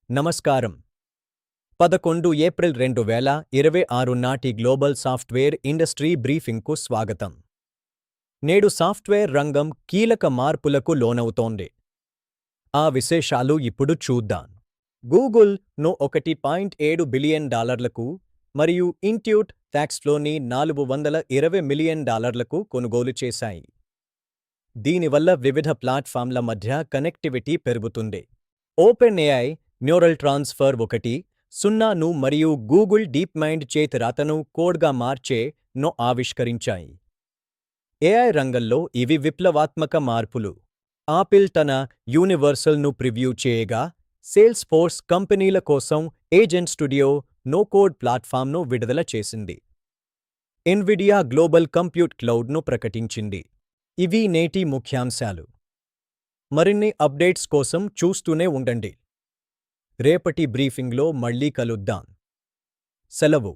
నమస్కారం. 11 ఏప్రిల్ 2026 నాటి global software industry బ్రీఫింగ్కు స్వాగతం. నేడు సాఫ్ట్వేర్ రంగం కీలక మార్పులకు లోనవుతోంది. ఆ విశేషాలు ఇప్పుడు చూద్దాం. గూగుల్ ను $1.7 బిలియన్ మరియు ఇంట్యూట్ టాక్స్లోని $420 మిలియన్ కొనుగోలు చేశాయి. దీనివల్ల వివిధ ప్లాట్ఫామ్ల మధ్య కనెక్టివిటీ పెరుగుతుంది. ఓపెన్ఏఐ న్యూరల్ ట్రాన్స్ఫర్ 1.0ను మరియు గూగుల్ డీప్ మైండ్ చేతి రాతను కోడ్గా మార్చే ను ఆవిష్కరించాయి. ఏఐ రంగంలో ఇవి విప్లవాత్మక మార్పులు. ఆపిల్ తన యూనివర్సల్ను ప్రివ్యూ చేయగా, సేల్స్ ఫోర్స్ కంపెనీల కోసం ఏజెంట్ స్టూడియో నో-కోడ్ ప్లాట్ఫామ్ను విడుదల చేసింది. ఎన్విడియా గ్లోబల్ కంప్యూట్ క్లౌడ్ను ప్రకటించింది. ఇవి నేటి ముఖ్యాంశాలు. మరిన్ని అప్డేట్స్ కోసం చూస్తూనే ఉండండి. రేపటి బ్రీఫింగ్లో మళ్ళీ కలుద్దాం. సెలవు.